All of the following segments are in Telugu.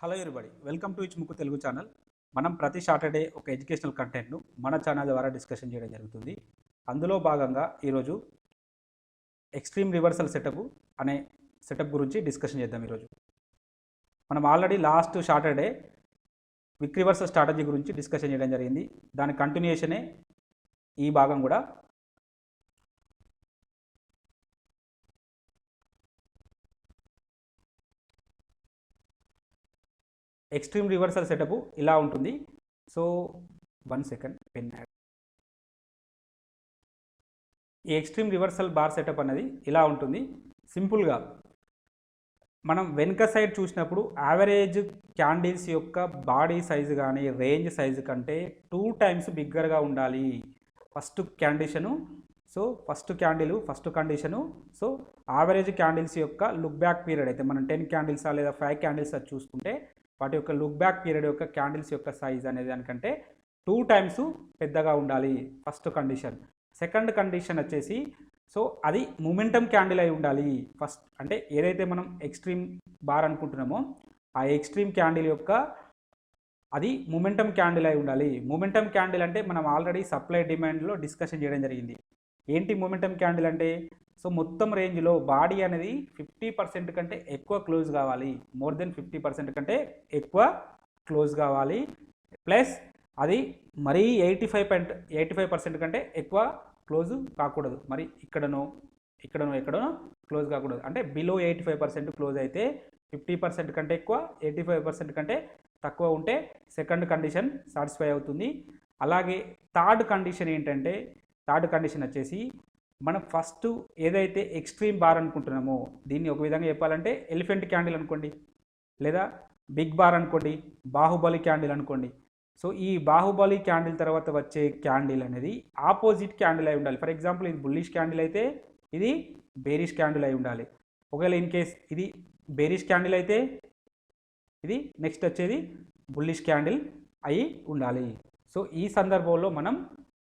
హలో ఎవరిబడి వెల్కమ్ టు ఇచ్ముక్కు తెలుగు ఛానల్. మనం ప్రతి సాటర్డే ఒక ఎడ్యుకేషనల్ కంటెంట్ను మన ఛానల్ ద్వారా డిస్కషన్ చేయడం జరుగుతుంది. అందులో భాగంగా ఈరోజు ఎక్స్ట్రీమ్ రివర్సల్ సెటప్ అనే సెటప్ గురించి డిస్కషన్ చేద్దాం. ఈరోజు మనం already last Saturday quick reversal strategy గురించి డిస్కషన్ చేయడం జరిగింది. దాని కంటిన్యూషనే ఈ భాగం కూడా. ఎక్స్ట్రీమ్ రివర్సల్ సెటప్ ఇలా ఉంటుంది. So 1 second pen add. ఈ ఎక్స్ట్రీమ్ రివర్సల్ బార్ సెటప్ అనేది ఇలా ఉంటుంది. సింపుల్గా మనం వెనుక సైడ్ చూసినప్పుడు యావరేజ్ క్యాండిల్స్ యొక్క బాడీ సైజు కానీ రేంజ్ సైజు కంటే 2 టైమ్స్ బిగ్గర్గా ఉండాలి first condition. So first condition. So average candles యొక్క లుక్ బ్యాక్ పీరియడ్ అయితే మనం 10 క్యాండిల్సా లేదా 5 క్యాండిల్స్ అది చూసుకుంటే వాటి యొక్క లుక్ బ్యాక్ పీరియడ్ యొక్క క్యాండిల్స్ యొక్క సైజ్ అనేది దానికంటే 2 టైమ్స్ పెద్దగా ఉండాలి ఫస్ట్ కండిషన్. సెకండ్ కండిషన్ వచ్చేసి సో అది మొమెంటం క్యాండిల్ అయి ఉండాలి. ఫస్ట్ అంటే ఏదైతే మనం ఎక్స్ట్రీమ్ బార్ అనుకుంటున్నామో ఆ ఎక్స్ట్రీమ్ క్యాండిల్ యొక్క అది మొమెంటం క్యాండిల్ అయి ఉండాలి. మొమెంటం క్యాండిల్ అంటే మనం ఆల్రెడీ సప్లై డిమాండ్లో డిస్కషన్ చేయడం జరిగింది. ఏంటి మొమెంటం క్యాండిల్ అంటే సో మొత్తం రేంజ్లో బాడీ అనేది 50% కంటే ఎక్కువ క్లోజ్ కావాలి. మోర్ దెన్ 50% కంటే ఎక్కువ క్లోజ్ కావాలి. ప్లస్ అది మరీ 85% కంటే ఎక్కువ క్లోజ్ కాకూడదు. మరి ఎక్కడనో క్లోజ్ కాకూడదు. అంటే బిలో 85% క్లోజ్ అయితే 50% కంటే ఎక్కువ, 85% కంటే తక్కువ ఉంటే సెకండ్ కండిషన్ సాటిస్ఫై అవుతుంది. అలాగే థర్డ్ కండిషన్ ఏంటంటే థర్డ్ కండిషన్ వచ్చేసి మనం ఫస్ట్ ఏదైతే ఎక్స్ట్రీమ్ బార్ అనుకుంటున్నామో దీన్ని ఒక విధంగా చెప్పాలంటే ఎలిఫెంట్ క్యాండిల్ అనుకోండి, లేదా బిగ్ బార్ అనుకోండి, బాహుబలి క్యాండిల్ అనుకోండి. సో ఈ బాహుబలి క్యాండిల్ తర్వాత వచ్చే క్యాండిల్ అనేది ఆపోజిట్ క్యాండిల్ అయి ఉండాలి. ఫర్ ఎగ్జాంపుల్ ఇది బుల్లిష్ క్యాండిల్ అయితే ఇది బేరిష్ క్యాండిల్ అయి ఉండాలి. ఒకవేళ ఇన్ కేస్ ఇది బేరిష్ క్యాండిల్ అయితే ఇది నెక్స్ట్ వచ్చేది బుల్లిష్ క్యాండిల్ అయి ఉండాలి. సో ఈ సందర్భంలో మనం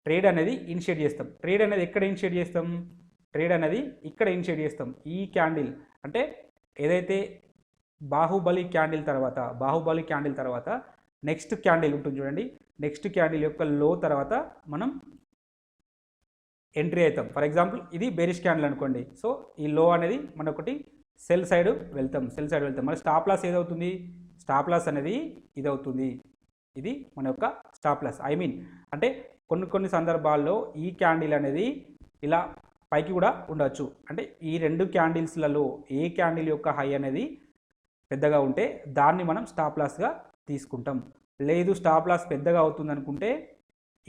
ట్రేడ్ అనేది ఇనిషియేట్ చేస్తాం. ట్రేడ్ అనేది ఎక్కడ ఇనిషియేట్ చేస్తాం? ట్రేడ్ అనేది ఇక్కడ ఇనిషియేట్ చేస్తాం. ఈ క్యాండిల్ అంటే ఏదైతే బాహుబలి క్యాండిల్ తర్వాత నెక్స్ట్ క్యాండిల్ ఉంటుంది చూడండి. నెక్స్ట్ క్యాండిల్ యొక్క లో తర్వాత మనం ఎంట్రీ అవుతాం. ఫర్ ఎగ్జాంపుల్ ఇది బేరిష్ క్యాండిల్ అనుకోండి. సో ఈ లో అనేది మనొకటి సెల్ సైడ్ వెళ్తాం. మన స్టాప్ లాస్ ఏదవుతుంది? స్టాప్ లాస్ అనేది ఇది అవుతుంది. ఇది మన యొక్క స్టాప్ లాస్. అంటే కొన్ని సందర్భాల్లో ఈ క్యాండిల్ అనేది ఇలా పైకి కూడా ఉండొచ్చు. అంటే ఈ రెండు క్యాండిల్స్లలో ఏ క్యాండిల్ యొక్క హై అనేది పెద్దగా ఉంటే దాన్ని మనం స్టాప్ లాస్గా తీసుకుంటాం. లేదు స్టాప్ లాస్ పెద్దగా అవుతుంది అనుకుంటే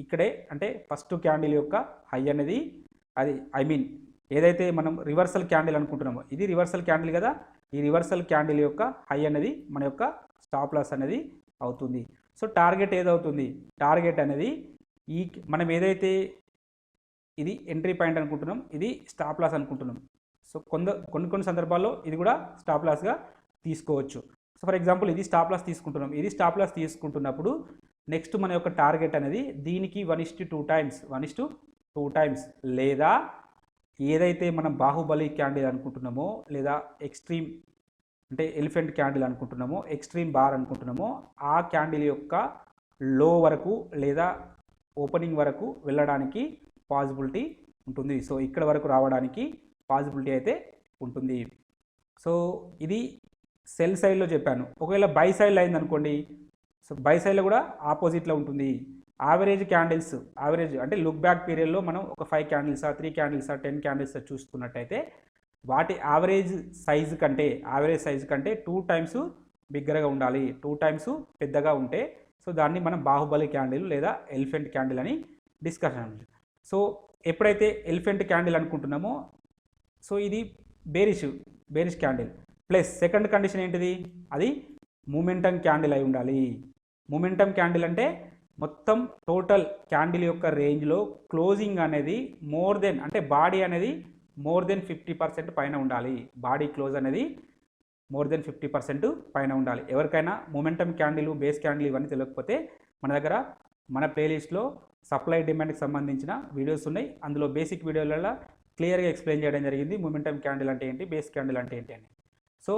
ఇక్కడే అంటే ఫస్ట్ క్యాండిల్ యొక్క హై అనేది అది ఏదైతే మనం రివర్సల్ క్యాండిల్ అనుకుంటున్నామో ఇది రివర్సల్ క్యాండిల్ కదా, ఈ రివర్సల్ క్యాండిల్ యొక్క హై అనేది మన యొక్క స్టాప్ లాస్ అనేది అవుతుంది. So target ఏదవుతుంది? టార్గెట్ అనేది ఈ మనం ఏదైతే ఇది ఎంట్రీ పాయింట్ అనుకుంటున్నాం ఇది స్టాప్ లాస్ అనుకుంటున్నాం. సో కొన్ని సందర్భాల్లో ఇది కూడా స్టాప్ లాస్గా తీసుకోవచ్చు. సో ఫర్ ఎగ్జాంపుల్ ఇది స్టాప్ లాస్ తీసుకుంటున్నాం. ఇది స్టాప్ లాస్ తీసుకుంటున్నప్పుడు నెక్స్ట్ మన యొక్క టార్గెట్ అనేది దీనికి 1:2 టైమ్స్ లేదా ఏదైతే మనం బాహుబలి క్యాండిల్ అనుకుంటున్నామో లేదా ఎక్స్ట్రీమ్ అంటే ఎలిఫెంట్ క్యాండిల్ అనుకుంటున్నామో ఎక్స్ట్రీమ్ బార్ అనుకుంటున్నామో ఆ క్యాండిల్ యొక్క లో వరకు లేదా ఓపెనింగ్ వరకు వెళ్ళడానికి పాసిబిలిటీ ఉంటుంది. సో ఇక్కడ వరకు రావడానికి పాసిబిలిటీ అయితే ఉంటుంది. సో ఇది సెల్ సైడ్లో చెప్పాను. ఒకవేళ బై సైడ్లో అయింది అనుకోండి. సో బై సైడ్లో కూడా ఆపోజిట్లో ఉంటుంది. యావరేజ్ అంటే లుక్ బ్యాక్ పీరియడ్లో మనం ఒక 5 క్యాండిల్సా 3 క్యాండిల్సా 10 క్యాండిల్సా చూసుకున్నట్టయితే వాటి యావరేజ్ సైజు కంటే 2 టైమ్స్ బిగ్గరగా ఉండాలి. 2 టైమ్స్ పెద్దగా ఉంటే సో దాన్ని మనం బాహుబలి క్యాండిల్ లేదా ఎలిఫెంట్ క్యాండిల్ అని డిస్కషన్. సో ఎప్పుడైతే ఎలిఫెంట్ క్యాండిల్ అనుకుంటున్నామో సో ఇది bearish candle plus second condition ఏంటిది? అది మూమెంటం క్యాండిల్ అయి ఉండాలి. మూమెంటం క్యాండిల్ అంటే మొత్తం టోటల్ క్యాండిల్ యొక్క రేంజ్లో క్లోజింగ్ అనేది బాడీ అనేది మోర్ దెన్ 50% పైన ఉండాలి. బాడీ క్లోజ్ అనేది మోర్ దెన్ 50% పైన ఉండాలి. ఎవరికైనా మొమెంటం క్యాండిల్, బేస్ క్యాండిల్ ఇవన్నీ తెలియకపోతే మన దగ్గర మన ప్లేలిస్ట్లో సప్లై డిమాండ్కి సంబంధించిన వీడియోస్ ఉన్నాయి. అందులో బేసిక్ వీడియోలలో క్లియర్గా ఎక్స్ప్లెయిన్ చేయడం జరిగింది మొమెంటం క్యాండిల్ అంటే ఏంటి, బేస్ క్యాండిల్ అంటే ఏంటి అని. సో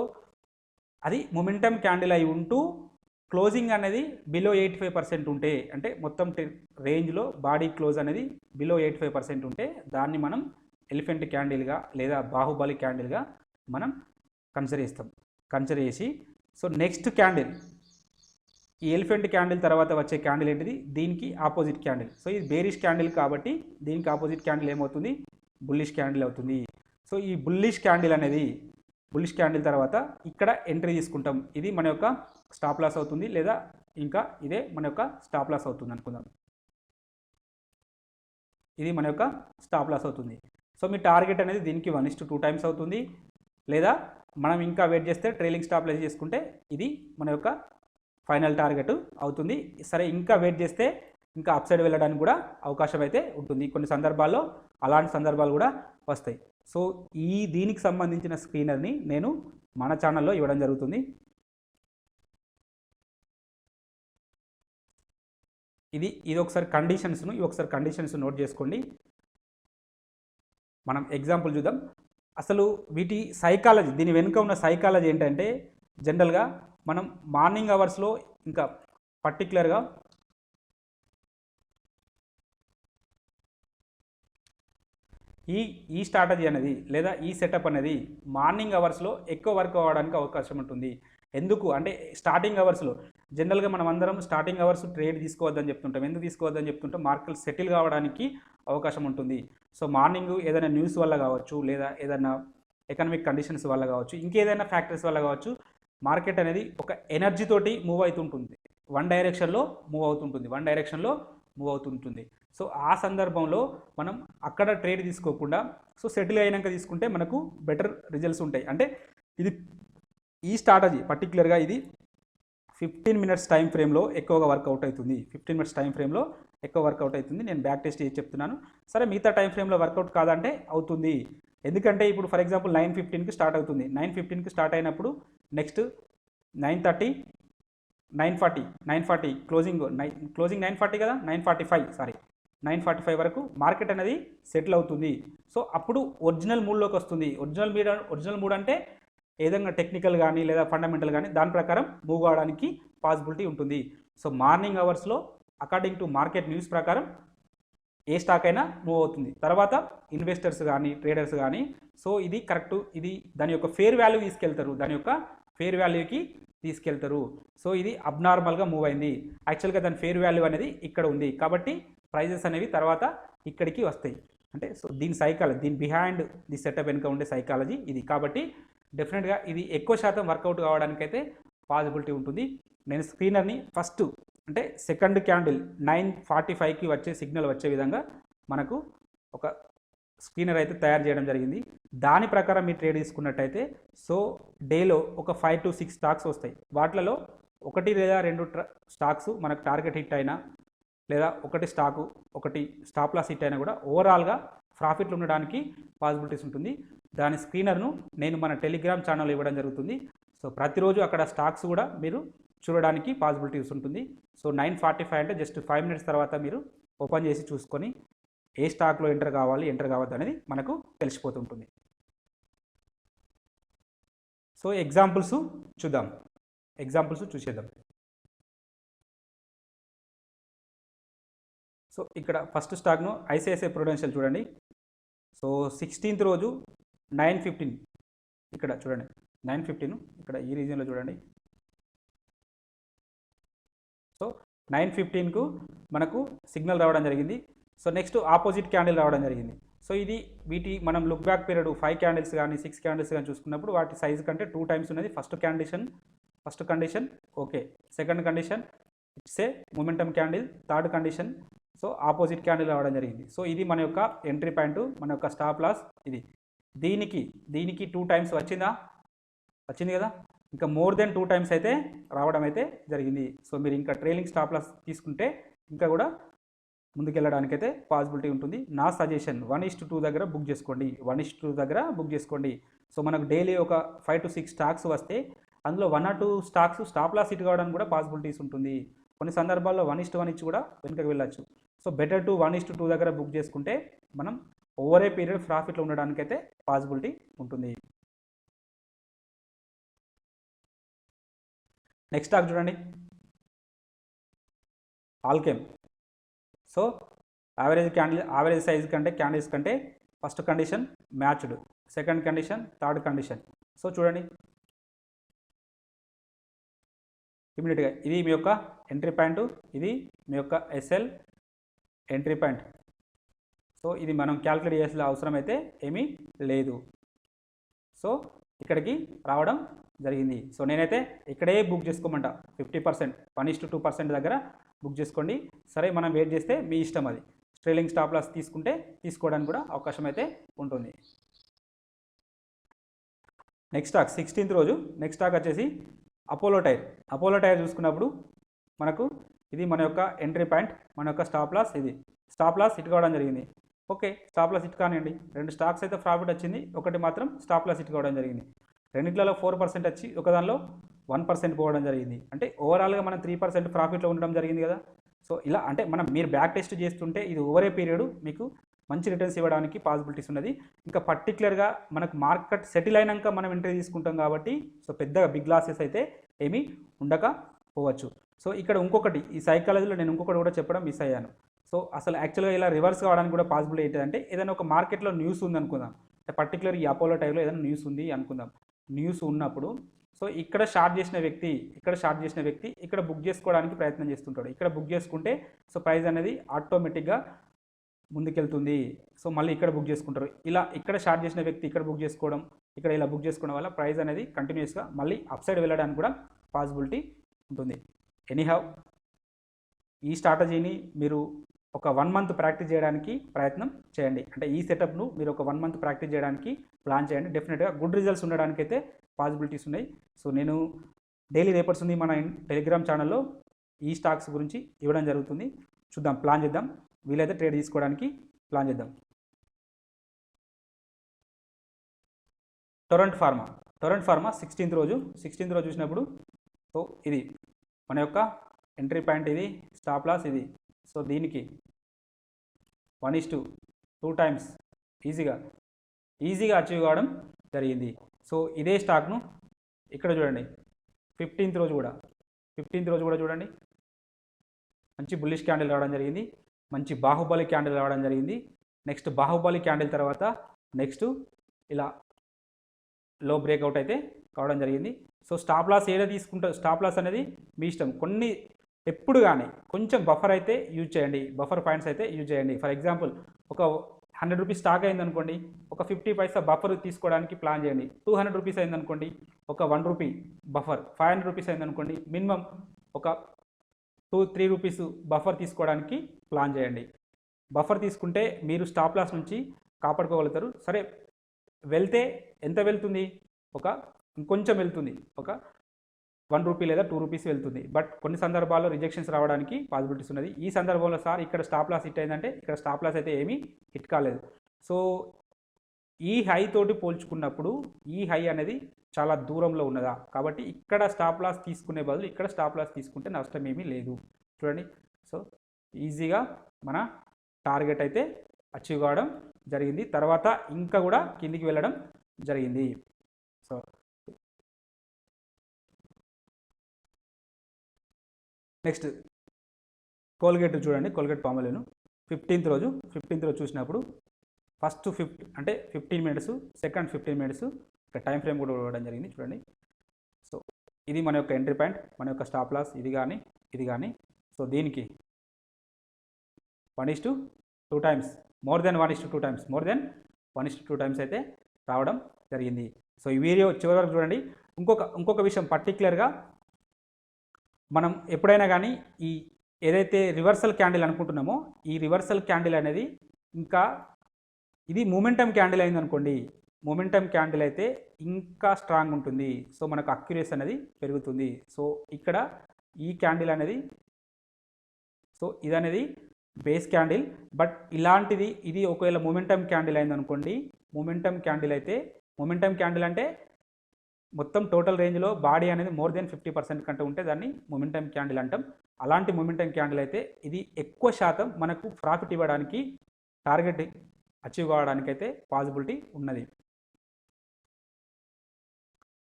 అది మొమెంటమ్ క్యాండిల్ అయి ఉంటూ క్లోజింగ్ అనేది బిలో 85% ఉంటే, అంటే మొత్తం రేంజ్లో బాడీ క్లోజ్ అనేది బిలో 85% ఉంటే దాన్ని మనం ఎలిఫెంట్ క్యాండిల్గా లేదా బాహుబలి క్యాండిల్గా మనం కన్సిడర్ చేసి సో నెక్స్ట్ క్యాండిల్ ఈ ఎలిఫెంట్ క్యాండిల్ తర్వాత వచ్చే క్యాండిల్ ఏంటిది, దీనికి ఆపోజిట్ క్యాండిల్. సో ఇది బేరిష్ క్యాండిల్ కాబట్టి దీనికి ఆపోజిట్ క్యాండిల్ ఏమవుతుంది, బుల్లిష్ క్యాండిల్ అవుతుంది. సో ఈ బుల్లిష్ క్యాండిల్ తర్వాత ఇక్కడ ఎంట్రీ తీసుకుంటాం. ఇది మన యొక్క స్టాప్ లాస్ అవుతుంది, లేదా ఇంకా ఇదే మన యొక్క స్టాప్ లాస్ అవుతుంది అనుకుందాం. ఇది మన యొక్క స్టాప్ లాస్ అవుతుంది. సో మీ టార్గెట్ అనేది దీనికి 1:2 టైమ్స్ అవుతుంది, లేదా మనం ఇంకా వెయిట్ చేస్తే ట్రైలింగ్ స్టాప్ లాస్ చేసుకుంటే ఇది మన యొక్క ఫైనల్ టార్గెట్ అవుతుంది. సరే ఇంకా వెయిట్ చేస్తే ఇంకా అప్ సైడ్ వెళ్ళడానికి కూడా అవకాశం అయితే ఉంటుంది. కొన్ని సందర్భాల్లో అలాంటి సందర్భాలు కూడా వస్తాయి. సో దీనికి సంబంధించిన స్క్రీనర్ని నేను మన ఛానల్లో ఇవ్వడం జరుగుతుంది. ఇది ఒకసారి కండిషన్స్ నోట్ చేసుకోండి. మనం ఎగ్జాంపుల్ చూద్దాం. అసలు వీటి సైకాలజీ, దీని వెనుక ఉన్న సైకాలజీ ఏంటంటే జనరల్గా మనం మార్నింగ్ అవర్స్లో ఇంకా పర్టికులర్గా ఈ స్ట్రాటజీ అనేది లేదా ఈ సెటప్ అనేది మార్నింగ్ అవర్స్లో ఎక్కువ వర్క్ అవ్వడానికి అవకాశం ఉంటుంది. ఎందుకు అంటే స్టార్టింగ్ అవర్స్లో జనరల్గా మనం అందరం స్టార్టింగ్ అవర్స్ ట్రేడ్ తీసుకోవద్దని చెప్తుంటాం. ఎందుకు తీసుకోవద్దని చెప్తుంటాం, మార్కెట్ సెటిల్ కావడానికి అవకాశం ఉంటుంది. సో మార్నింగ్ ఏదైనా న్యూస్ వల్ల కావచ్చు, లేదా ఏదైనా ఎకనామిక్ కండిషన్స్ వల్ల కావచ్చు, ఇంకేదైనా ఫ్యాక్టర్స్ వల్ల కావచ్చు, మార్కెట్ అనేది ఒక ఎనర్జీ తోటి మూవ్ అవుతుంటుంది. వన్ డైరెక్షన్లో మూవ్ అవుతుంటుంది. సో ఆ సందర్భంలో మనం అక్కడ ట్రేడ్ తీసుకోకుండా సో సెటిల్ అయినాక తీసుకుంటే మనకు బెటర్ రిజల్ట్స్ ఉంటాయి. అంటే ఇది ఈ స్ట్రాటజీ పర్టికులర్గా ఇది 15 మినిట్స్ టైం ఫ్రేమ్లో ఎక్కువగా వర్కౌట్ అవుతుంది. 15 మినిట్స్ టైం ఫ్రేమ్లో ఎక్కువ వర్కౌట్ అవుతుంది. నేను బ్యాక్ టెస్ట్ చేసి చెప్తున్నాను. సరే మిగతా టైం ఫ్రేమ్లో వర్కౌట్ కాదంటే అవుతుంది. ఎందుకంటే ఇప్పుడు ఫర్ ఎగ్జాంపుల్ 9:15కి స్టార్ట్ అవుతుంది. 9:15కి స్టార్ట్ అయినప్పుడు నెక్స్ట్ 9:30, 9:40 క్లోజింగ్ 9:40 కదా, 9:45 వరకు మార్కెట్ అనేది సెటిల్ అవుతుంది. సో అప్పుడు ఒరిజినల్ మూడ్లోకి వస్తుంది. ఒరిజినల్ మూడ్ అంటే ఏదైనా టెక్నికల్ కానీ లేదా ఫండమెంటల్ కానీ దాని ప్రకారం మూవ్ అవడానికి పాసిబిలిటీ ఉంటుంది. సో మార్నింగ్ అవర్స్లో అకార్డింగ్ టు మార్కెట్ న్యూస్ ప్రకారం ఏ స్టాక్ అయినా మూవ్ అవుతుంది. తర్వాత ఇన్వెస్టర్స్ కానీ ట్రేడర్స్ కానీ సో ఇది కరెక్ట్, ఇది దాని యొక్క ఫేర్ వాల్యూ తీసుకెళ్తారు. సో ఇది అబ్నార్మల్గా మూవ్ అయింది. యాక్చువల్గా దాని ఫేర్ వాల్యూ అనేది ఇక్కడ ఉంది కాబట్టి ప్రైజెస్ అనేవి తర్వాత ఇక్కడికి వస్తాయి. అంటే సో దీని బిహైండ్ ది సెటప్ వెనుక ఉండే సైకాలజీ ఇది. కాబట్టి డెఫినెట్గా ఇది ఎక్కువ శాతం వర్కౌట్ కావడానికైతే పాసిబిలిటీ ఉంటుంది. నేను స్క్రీనర్ని ఫస్ట్ అంటే సెకండ్ క్యాండిల్ 9:45కి వచ్చే సిగ్నల్ వచ్చే విధంగా మనకు ఒక స్క్రీనర్ అయితే తయారు చేయడం జరిగింది. దాని ప్రకారం మీరు ట్రేడ్ తీసుకున్నట్టయితే సో డేలో ఒక 5 to 6 స్టాక్స్ వస్తాయి. వాటిలలో 1 లేదా 2 స్టాక్స్ మనకు టార్గెట్ హిట్ అయినా, లేదా ఒకటి స్టాప్ లాస్ హిట్ అయినా కూడా ఓవరాల్గా ప్రాఫిట్లు ఉండడానికి పాసిబిలిటీస్ ఉంటుంది. దాని స్క్రీనర్ను నేను మన టెలిగ్రామ్ ఛానల్ ఇవ్వడం జరుగుతుంది. సో ప్రతిరోజు అక్కడ స్టాక్స్ కూడా మీరు చూడడానికి పాసిబిలిటీస్ ఉంటుంది. సో 9:45 అంటే జస్ట్ 5 మినిట్స్ తర్వాత మీరు ఓపెన్ చేసి చూసుకొని ఏ స్టాక్లో ఎంటర్ కావద్దు అనేది మనకు తెలిసిపోతుంటుంది. సో ఎగ్జాంపుల్స్ చూసేద్దాం. సో ఇక్కడ ఫస్ట్ స్టాక్ను ఐసిఐసిఐ ప్రుడెన్షియల్ చూడండి. సో 16th రోజు 9:15 ఇక్కడ చూడండి, 9:15 ఇక్కడ ఈ రీజియన్లో చూడండి. సో 9:15కు మనకు సిగ్నల్ రావడం జరిగింది. సో నెక్స్ట్ ఆపోజిట్ క్యాండిల్ రావడం జరిగింది. సో వీటి మనం లుక్ బ్యాక్ పీరియడ్ 5 క్యాండిల్స్ కానీ 6 క్యాండిల్స్ కానీ చూసుకున్నప్పుడు వాటి సైజు కంటే 2 టైమ్స్ ఉన్నది. First condition okay, second condition it's a momentum candle, third condition so opposite candle రావడం జరిగింది. సో ఇది మన యొక్క ఎంట్రీ పాయింట్, మన యొక్క స్టాప్ లాస్. దీనికి 2 టైమ్స్ వచ్చింది కదా, ఇంకా మోర్ దెన్ 2 టైమ్స్ అయితే రావడం అయితే జరిగింది. సో మీరు ఇంకా ట్రైలింగ్ స్టాప్ లాస్ తీసుకుంటే ఇంకా కూడా ముందుకెళ్ళడానికైతే పాసిబిలిటీ ఉంటుంది. నా సజెషన్ 1:2 దగ్గర బుక్ చేసుకోండి. సో మనకు డైలీ ఒక 5 to 6 స్టాక్స్ వస్తే అందులో 1 or 2 stocks stop loss hit కావడానికి కూడా పాసిబిలిటీస్ ఉంటుంది. కొన్ని సందర్భాల్లో 1:1 ఇచ్చి కూడా వెనుకకు వెళ్ళచ్చు. సో బెటర్ టు 1:2 దగ్గర బుక్ చేసుకుంటే మనం ఓవర్ ఏ పీరియడ్ ప్రాఫిట్లో ఉండడానికైతే పాసిబిలిటీ ఉంటుంది. నెక్స్ట్ స్టాక్ చూడండి, ఆల్కెమ్. సో యావరేజ్ సైజ్ కంటే క్యాండిల్స్ కంటే first condition matched, second condition, third condition. So చూడండి ఇమీడియట్గా ఇది మీ యొక్క ఎంట్రీ పాయింట్, ఇది మీ యొక్క ఎస్ఎల్ ఎంట్రీ పాయింట్. సో ఇది మనం క్యాల్కులేట్ చేసే అవసరం అయితే ఏమీ లేదు. సో ఇక్కడికి రావడం జరిగింది. సో నేనైతే ఇక్కడే బుక్ చేసుకోమంట 50%, 1:2% దగ్గర బుక్ చేసుకోండి. సరే మనం వెయిట్ చేస్తే మీ ఇష్టం, అది ట్రైలింగ్ స్టాప్ లాస్ తీసుకుంటే తీసుకోవడానికి కూడా అవకాశం అయితే ఉంటుంది. నెక్స్ట్ స్టాక్ 16th రోజు నెక్స్ట్ స్టాక్ వచ్చేసి అపోలో టైర్. అపోలో టైర్ చూసుకున్నప్పుడు మనకు ఇది మన యొక్క ఎంట్రీ పాయింట్, మన యొక్క స్టాప్ లాస్. ఇది స్టాప్ లాస్ హిట్ కావడం జరిగింది. ఓకే, స్టాప్ లాస్ హిట్ కానివ్వండి. 2 స్టాక్స్ అయితే ప్రాఫిట్ వచ్చింది, ఒకటి మాత్రం స్టాప్ లాస్ హిట్ కావడం జరిగింది. రెండిట్లలో 4% వచ్చి ఒక దానిలో 1% పోవడం జరిగింది. అంటే ఓవరాల్గా మనం 3% ప్రాఫిట్లో ఉండడం జరిగింది కదా. సో ఇలా అంటే మీరు బ్యాక్ టెస్ట్ చేస్తుంటే ఇది ఓవర్ ఏ పీరియడ్ మీకు మంచి రిటర్న్స్ ఇవ్వడానికి పాసిబిలిటీస్ ఉన్నది. ఇంకా పర్టికులర్గా మనకు మార్కెట్ సెటిల్ అయినాక మనం ఎంట్రీ తీసుకుంటాం కాబట్టి సో పెద్దగా బిగ్ లాసెస్ అయితే ఏమీ ఉండకపోవచ్చు. సో ఇక్కడ ఇంకొకటి ఈ సైకాలజీలో నేను ఇంకొకటి కూడా చెప్పడం మిస్ అయ్యాను. సో అసలు యాక్చువల్గా ఇలా రివర్స్ కావడానికి కూడా పాసిబిలిటీ ఏంటంటే ఏదైనా ఒక మార్కెట్లో న్యూస్ ఉంది అనుకుందాం, పర్టికులర్ ఈ అపోలో టైర్లో ఏదైనా న్యూస్ ఉంది అనుకుందాం. న్యూస్ ఉన్నప్పుడు సో ఇక్కడ షార్ట్ చేసిన వ్యక్తి ఇక్కడ బుక్ చేసుకోవడానికి ప్రయత్నం చేస్తుంటాడు. ఇక్కడ బుక్ చేసుకుంటే సో ప్రైస్ అనేది ఆటోమేటిక్గా ముందుకెళ్తుంది. సో మళ్ళీ ఇక్కడ బుక్ చేసుకుంటారు. ఇలా ఇక్కడ షార్ట్ చేసిన వ్యక్తి ఇక్కడ బుక్ చేసుకోవడం, ఇక్కడ ఇలా బుక్ చేసుకోవడం వల్ల ప్రైస్ అనేది కంటిన్యూస్గా మళ్ళీ అప్ సైడ్ వెళ్ళడానికి కూడా పాసిబిలిటీ ఉంటుంది. ఎనీహౌ ఈ స్ట్రాటజీని మీరు ఒక 1 month ప్రాక్టీస్ చేయడానికి ప్రయత్నం చేయండి. అంటే ఈ సెటప్ను మీరు ఒక 1 month ప్రాక్టీస్ చేయడానికి ప్లాన్ చేయండి. డెఫినెట్గా గుడ్ రిజల్ట్స్ ఉండడానికి అయితే పాసిబిలిటీస్ ఉన్నాయి. సో నేను డైలీ రేపర్స్ ఉంది మన టెలిగ్రామ్ ఛానల్లో ఈ స్టాక్స్ గురించి ఇవ్వడం జరుగుతుంది. చూద్దాం, ప్లాన్ చేద్దాం, వీలైతే ట్రేడ్ తీసుకోవడానికి ప్లాన్ చేద్దాం. టొరంట్ ఫార్మా 16th రోజు చూసినప్పుడు సో ఇది మన యొక్క ఎంట్రీ పాయింట్, ఇది స్టాప్ లాస్, ఇది. సో దీనికి 1:2 టైమ్స్ ఈజీగా అచీవ్ కావడం జరిగింది. సో ఇదే స్టాక్ను ఇక్కడ చూడండి 15th రోజు కూడా చూడండి, మంచి బుల్లిష్ క్యాండిల్ రావడం జరిగింది, మంచి బాహుబలి క్యాండిల్ రావడం జరిగింది. నెక్స్ట్ బాహుబలి క్యాండిల్ తర్వాత నెక్స్ట్ ఇలా లో బ్రేక్అవుట్ అయితే కావడం జరిగింది. సో స్టాప్ లాస్ ఏదో తీసుకుంటారు, స్టాప్ లాస్ అనేది మీ ఇష్టం. కొన్ని ఎప్పుడు కానీ కొంచెం బఫర్ అయితే యూజ్ చేయండి, బఫర్ పాయింట్స్ అయితే యూజ్ చేయండి. ఫర్ ఎగ్జాంపుల్ ఒక 100 రూపీస్ స్టాక్ అయిందనుకోండి, ఒక 50 పైసా బఫర్ తీసుకోవడానికి ప్లాన్ చేయండి. 200 రూపీస్ అయిందనుకోండి, ఒక 1 రూపీ బఫర్. 500 రూపీస్ అయిందనుకోండి, మినిమం ఒక 2-3 రూపీస్ బఫర్ తీసుకోవడానికి ప్లాన్ చేయండి. బఫర్ తీసుకుంటే మీరు స్టాప్ లాస్ నుంచి కాపాడుకోగలుగుతారు. సరే వెళ్తే ఎంత వెళ్తుంది, ఇంకొంచెం వెళ్తుంది, ఒక 1 రూపీ లేదా 2 రూపీస్ వెళ్తుంది. బట్ కొన్ని సందర్భాల్లో రిజెక్షన్స్ రావడానికి పాసిబిలిటీస్ ఉన్నది. ఈ సందర్భంలో సార్ ఇక్కడ స్టాప్ లాస్ హిట్ అయిందంటే ఇక్కడ స్టాప్ లాస్ అయితే ఏమీ హిట్ కాలేదు. సో ఈ హై తోటి పోల్చుకున్నప్పుడు ఈ హై అనేది చాలా దూరంలో ఉన్నదా, కాబట్టి ఇక్కడ స్టాప్ లాస్ తీసుకునే బదులు ఇక్కడ స్టాప్ లాస్ తీసుకుంటే నష్టం ఏమీ లేదు. చూడండి, సో ఈజీగా మన టార్గెట్ అయితే అచీవ్ కావడం జరిగింది. తర్వాత ఇంకా కూడా కిందికి వెళ్ళడం జరిగింది. సో నెక్స్ట్ కోల్గేట్ చూడండి, కోల్గేట్ పామాలిన్ 15th రోజు చూసినప్పుడు ఫస్ట్ 15 minutes, సెకండ్ 15 minutes ఇక్కడ టైం ఫ్రేమ్ కూడా ఇవ్వడం జరిగింది. చూడండి, సో ఇది మన యొక్క ఎంట్రీ పాయింట్, మన యొక్క స్టాప్ లాస్, ఇది కానీ సో దీనికి 1:2 టైమ్స్, మోర్ దెన్ 1:2 టైమ్స్ అయితే రావడం జరిగింది. సో ఈ వీడియో చివరి వరకు చూడండి. ఇంకొక విషయం పర్టికులర్గా మనం ఎప్పుడైనా కానీ ఈ ఏదైతే రివర్సల్ క్యాండిల్ అనుకుంటున్నామో ఈ రివర్సల్ క్యాండిల్ అనేది ఇంకా ఇది మూమెంటమ్ క్యాండిల్ అయిందనుకోండి, మూమెంటమ్ క్యాండిల్ అయితే ఇంకా స్ట్రాంగ్ ఉంటుంది. సో మనకు అక్యురసీ అనేది పెరుగుతుంది. సో ఇక్కడ ఈ క్యాండిల్ అనేది సో ఇది అనేది బేస్ క్యాండిల్. బట్ ఇలాంటిది ఇది ఒకవేళ మూమెంటమ్ క్యాండిల్ అయిందనుకోండి, మూమెంటమ్ క్యాండిల్ అంటే మొత్తం టోటల్ రేంజ్లో బాడీ అనేది మోర్ దెన్ 50% కంటే ఉంటే దాన్ని మూమెంటమ్ క్యాండిల్ అంటాం. అలాంటి మూమెంటమ్ క్యాండిల్ అయితే ఇది ఎక్కువ శాతం మనకు ప్రాఫిట్ ఇవ్వడానికి, టార్గెట్ అచీవ్ కావడానికి అయితే పాసిబిలిటీ ఉన్నది.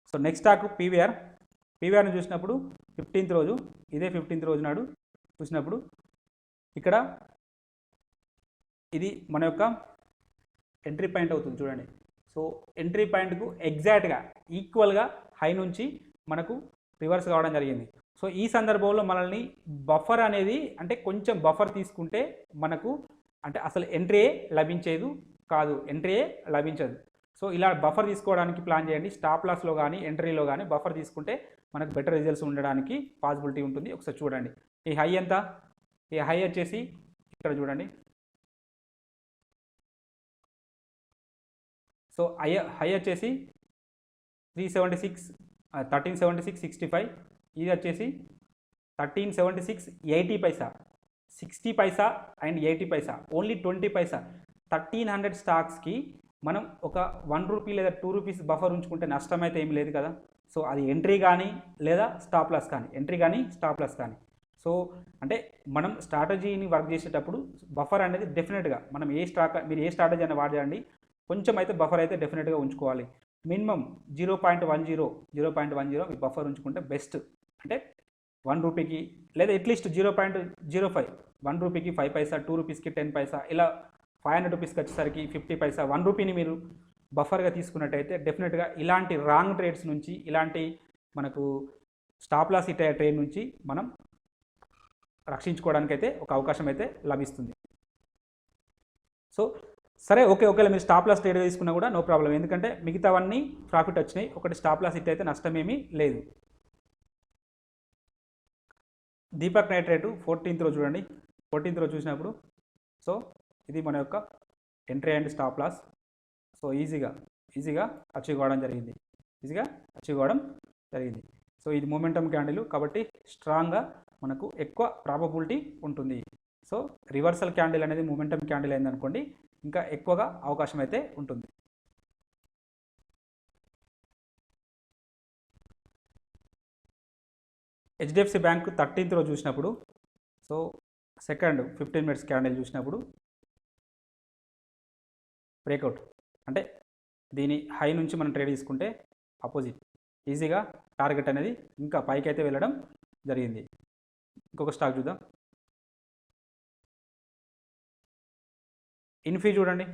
సో నెక్స్ట్ స్టాక్ పీవీఆర్ పీవీఆర్ని చూసినప్పుడు 15th రోజు, ఇదే 15th రోజు నాడు చూసినప్పుడు ఇక్కడ ఇది మన యొక్క ఎంట్రీ పాయింట్ అవుతుంది చూడండి. సో ఎంట్రీ పాయింట్కు ఎగ్జాక్ట్గా ఈక్వల్గా హై నుంచి మనకు రివర్స్ కావడం జరిగింది. సో ఈ సందర్భంలో మనల్ని బఫర్ అనేది అంటే కొంచెం బఫర్ తీసుకుంటే మనకు అంటే అసలు ఎంట్రీయే లభించేది కాదు, ఎంట్రీయే లభించదు. సో ఇలా బఫర్ తీసుకోవడానికి ప్లాన్ చేయండి. స్టాప్ లాస్లో కానీ ఎంట్రీలో కానీ బఫర్ తీసుకుంటే మనకు బెటర్ రిజల్ట్స్ ఉండడానికి పాసిబిలిటీ ఉంటుంది. ఒకసారి చూడండి, ఈ హై ఎంత, ఈ హై వచ్చేసి ఇక్కడ చూడండి. సో హై వచ్చేసి 1376.65, ఇది వచ్చేసి 1376.80 పైసా, 60 పైసా అండ్ 80 పైసా, ఓన్లీ 20 పైసా. 1300 స్టాక్స్కి మనం ఒక 1 రూపీ లేదా 2 రూపీస్ బఫర్ ఉంచుకుంటే నష్టం అయితే ఏమి లేదు కదా. సో అది ఎంట్రీ కానీ లేదా స్టాప్ లాస్ కానీ, ఎంట్రీ కానీ స్టాప్ లాస్ కానీ. సో అంటే మనం స్ట్రాటజీని వర్క్ చేసేటప్పుడు బఫర్ అనేది డెఫినెట్గా మనం మీరు ఏ స్ట్రాటజీ అయినా వాడండి, కొంచెం అయితే బఫర్ అయితే డెఫినెట్గా ఉంచుకోవాలి. మినిమం 0.10 మీ బఫర్ ఉంచుకుంటే బెస్ట్. అంటే 1 రూపీకి లేదా అట్లీస్ట్ 0.05, 1 రూపీకి 5 పైసా, 2 రూపీస్కి 10 పైసా, ఇలా 500 రూపీస్కి వచ్చేసరికి 50 పైసా, 1 రూపీని మీరు బఫర్గా తీసుకున్నట్టయితే డెఫినెట్గా ఇలాంటి రాంగ్ ట్రేడ్స్ నుంచి, ఇలాంటి మనకు స్టాప్ లాస్ హిట్ అయ్యే ట్రేడ్ నుంచి మనం రక్షించుకోవడానికైతే ఒక అవకాశం అయితే లభిస్తుంది. సో సరే, ఒకవేళ మీరు స్టాప్ లాస్ ట్రేడ్ తీసుకున్నా కూడా నో ప్రాబ్లం, ఎందుకంటే మిగతావన్నీ ప్రాఫిట్ వచ్చినాయి. ఒకటి స్టాప్ లాస్ హిట్ అయితే నష్టమేమీ లేదు. దీపక్ నైట్రేట్ 14th రోజు చూడండి. 14th రోజు చూసినప్పుడు సో ఇది మన యొక్క entry and stop loss. So ఈజీగా అచీవ్ కావడం జరిగింది, సో ఇది మొమెంటమ్ క్యాండిల్ కాబట్టి స్ట్రాంగ్గా మనకు ఎక్కువ ప్రాబబిలిటీ ఉంటుంది. సో రివర్సల్ క్యాండిల్ అనేది మొమెంటమ్ క్యాండిల్ అయిందనుకోండి, ఇంకా ఎక్కువగా అవకాశం అయితే ఉంటుంది. హెచ్డిఎఫ్సి బ్యాంక్ 13th రోజు చూసినప్పుడు సో సెకండ్ 15 minutes క్యాండిల్ చూసినప్పుడు బ్రేక్అవుట్, అంటే దీని హై నుంచి మనం ట్రేడ్ తీసుకుంటే ఆపోజిట్ ఈజీగా టార్గెట్ అనేది ఇంకా పైకి అయితే వెళ్ళడం జరిగింది. ఇంకొక స్టాక్ చూద్దాం. ఇన్ఫీ చూడండి.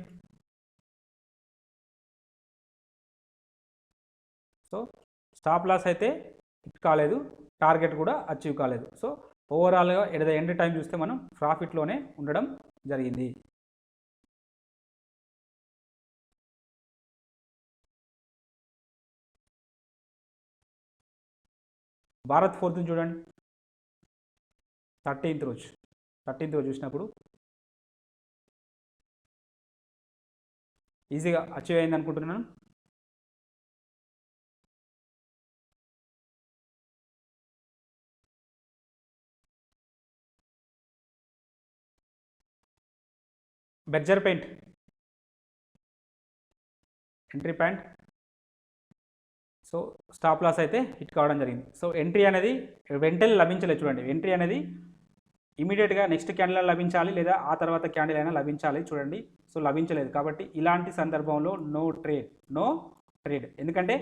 సో స్టాప్ లాస్ అయితే హిట్ కాలేదు, టార్గెట్ కూడా అచీవ్ కాలేదు. సో ఓవరాల్గా ఎట్ ద ఎండ్ టైం చూస్తే మనం ప్రాఫిట్లోనే ఉండడం జరిగింది. భారత్ ఫోర్త్ చూడండి. 13th రోజు చూసినప్పుడు ఈజీగా అచీవ్ అయింది అనుకుంటున్నాను. Berger paint entry point. So stop loss అయితే హిట్ కావడం జరిగింది. సో ఎంట్రీ అనేది వెంటనే లభించలేదు చూడండి. ఎంట్రీ అనేది ఇమీడియట్గా నెక్స్ట్ క్యాండిల్ లభించాలి లేదా ఆ తర్వాత క్యాండిల్ అయినా లభించాలి చూడండి. సో లభించలేదు కాబట్టి ఇలాంటి సందర్భంలో నో ట్రేడ్. ఎందుకంటే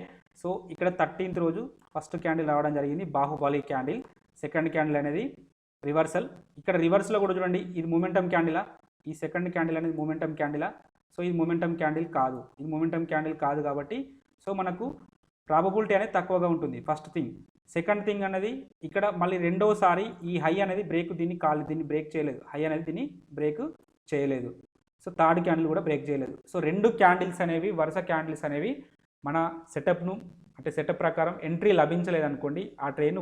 సో ఇక్కడ 13th రోజు ఫస్ట్ క్యాండిల్ రావడం జరిగింది, బాహుబలి క్యాండిల్. సెకండ్ క్యాండిల్ అనేది రివర్సల్. ఇక్కడ రివర్స్లో కూడా చూడండి, ఇది మొమెంటమ్ క్యాండిలా, ఈ సెకండ్ క్యాండిల్ అనేది మొమెంటమ్ క్యాండిలా. సో ఇది మొమెంటమ్ క్యాండిల్ కాదు కాబట్టి సో మనకు ప్రాబబిలిటీ అనేది తక్కువగా ఉంటుంది. First thing. సెకండ్ థింగ్ అనేది ఇక్కడ మళ్ళీ రెండోసారి ఈ హై అనేది దీన్ని బ్రేక్ చేయలేదు, హై అనేది దీన్ని బ్రేక్ చేయలేదు. సో థర్డ్ క్యాండిల్ కూడా బ్రేక్ చేయలేదు. సో రెండు క్యాండిల్స్ అనేవి వరుస క్యాండిల్స్ అనేవి మన సెటప్ ప్రకారం ఎంట్రీ లభించలేదు అనుకోండి, ఆ ట్రేడ్ను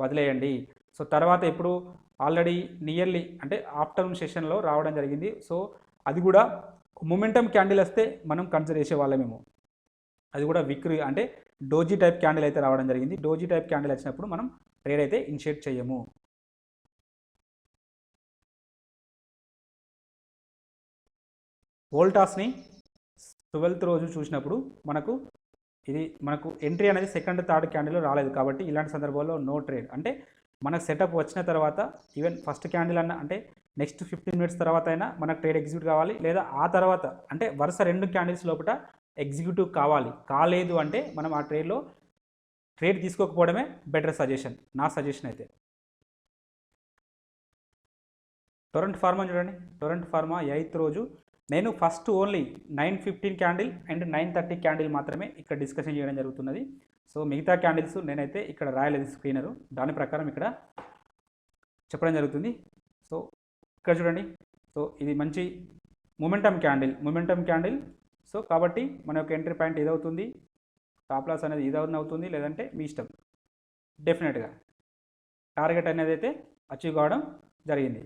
వదిలేయండి. సో తర్వాత ఇప్పుడు ఆల్రెడీ నియర్లీ అంటే ఆఫ్టర్నూన్ సెషన్లో రావడం జరిగింది. సో అది కూడా మొమెంటమ్ క్యాండిల్ వస్తే మనం కన్సిడర్ చేసేవాళ్ళమేమో, అది కూడా విక్రీ అంటే డోజీ టైప్ క్యాండిల్ అయితే రావడం జరిగింది. డోజీ టైప్ క్యాండిల్ వచ్చినప్పుడు మనం ట్రేడ్ అయితే ఇనిషియేట్ చేయము. వోల్టాస్ని 12th రోజు చూసినప్పుడు మనకు ఎంట్రీ అనేది సెకండ్ థర్డ్ క్యాండిల్ రాలేదు కాబట్టి ఇలాంటి సందర్భాల్లో నో ట్రేడ్. అంటే మనకు సెటప్ వచ్చిన తర్వాత ఈవెన్ ఫస్ట్ క్యాండిల్ అన్న అంటే నెక్స్ట్ 15 minutes తర్వాత అయినా మనకు ట్రేడ్ ఎగ్జిక్యూట్ కావాలి, లేదా ఆ తర్వాత అంటే వరుస రెండు క్యాండిల్స్ లోపల ఎగ్జిక్యూటివ్ కాలేదు అంటే మనం ఆ ట్రేడ్లో ట్రేడ్ తీసుకోకపోవడమే బెటర్ సజెషన్, నా సజెషన్ అయితే. టొరెంట్ ఫార్మా చూడండి, టొరెంట్ ఫార్మా 8th రోజు నేను first only 9:15 candle and 9:30 candle మాత్రమే ఇక్కడ డిస్కషన్ చేయడం జరుగుతున్నది. సో మిగతా క్యాండిల్స్ నేనైతే ఇక్కడ రాయలేదు స్క్రీనరు, దాని ప్రకారం ఇక్కడ చెప్పడం జరుగుతుంది. సో ఇక్కడ చూడండి, సో ఇది మంచి మొమెంటమ్ క్యాండిల్. సో కాబట్టి మన యొక్క ఎంట్రీ పాయింట్ ఏదవుతుంది, టాప్ లాస్ అనేది ఇది అవుతుంది, లేదంటే మీ ఇష్టం. డెఫినెట్గా టార్గెట్ అనేది అయితే అచీవ్ కావడం జరిగింది.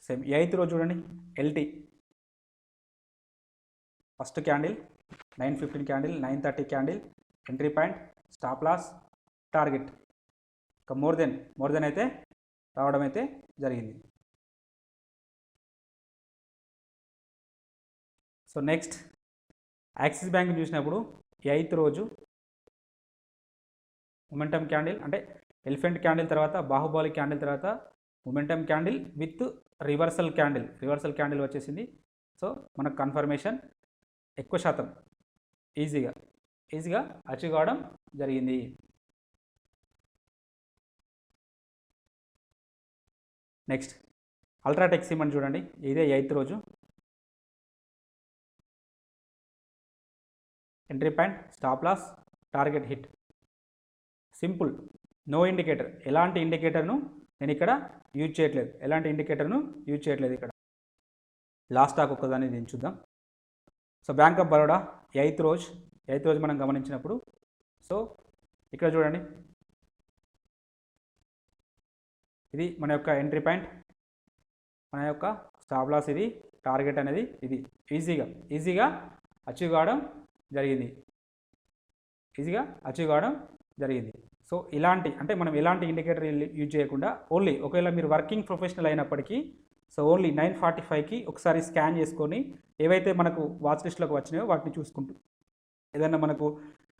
సేమ్ 8th రోజు చూడండి, LT first candle 9:15 candle, 9:30 candle, entry point, stop loss, target. ఇంకా మోర్ దెన్ అయితే రావడం అయితే జరిగింది. సో నెక్స్ట్ యాక్సిస్ బ్యాంక్ చూసినప్పుడు 8th రోజు మొమెంటమ్ క్యాండిల్, అంటే ఎలిఫెంట్ క్యాండిల్ తర్వాత బాహుబలి క్యాండిల్ తర్వాత momentum candle with reversal candle వచ్చేసింది. సో మనకు కన్ఫర్మేషన్ ఎక్కువ శాతం ఈజీగా అచీవ్ కావడం జరిగింది. నెక్స్ట్ అల్ట్రాటెక్ సిమెంట్ చూడండి, ఇదే 8th రోజు entry point, stop loss, target hit. Simple, no indicator, ఎలాంటి ఇండికేటర్ను నేను ఇక్కడ యూజ్ చేయట్లేదు. ఇక్కడ లాస్ట్ స్టాక్ ఒక్కదాన్ని దీన్ని చూద్దాం. So bank of Baroda 8th రోజు మనం గమనించినప్పుడు, సో ఇక్కడ చూడండి, ఇది మన యొక్క ఎంట్రీ పాయింట్, మన యొక్క స్టాప్ లాస్, ఇది టార్గెట్ అనేది ఇది ఈజీగా అచీవ్ కావడం జరిగింది. సో ఇలాంటి, అంటే మనం ఎలాంటి ఇండికేటర్ యూజ్ చేయకుండా ఓన్లీ, ఒకవేళ మీరు వర్కింగ్ ప్రొఫెషనల్ అయినప్పటికీ, సో ఓన్లీ 9:45కి ఒకసారి స్కాన్ చేసుకొని ఏవైతే మనకు వాచ్ లిస్ట్లోకి వచ్చినాయో వాటిని చూసుకుంటూ, ఏదైనా మనకు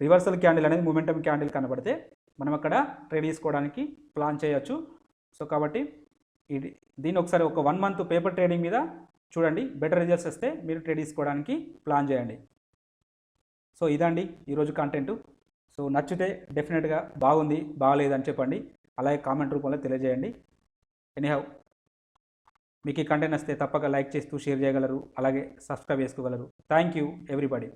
రివర్సల్ క్యాండిల్ అనేది మొమెంటమ్ క్యాండిల్ కనబడితే మనం అక్కడ ట్రేడ్ తీసుకోవడానికి ప్లాన్ చేయొచ్చు. సో కాబట్టి దీన్ని ఒకసారి ఒక 1 month పేపర్ ట్రేడింగ్ మీద చూడండి, బెటర్ రిజల్ట్స్ వస్తే మీరు ట్రేడ్ తీసుకోవడానికి ప్లాన్ చేయండి. సో ఇదండి ఈరోజు కంటెంట్. సో నచ్చితే డెఫినెట్గా బాగుంది, బాగాలేదని చెప్పండి, అలాగే కామెంట్ రూపంలో తెలియజేయండి. ఎనీహౌ మీకు ఈ కంటెంట్ వస్తే తప్పక లైక్ చేస్తూ షేర్ చేయగలరు, అలాగే సబ్స్క్రైబ్ చేసుకోగలరు. Thank you everybody.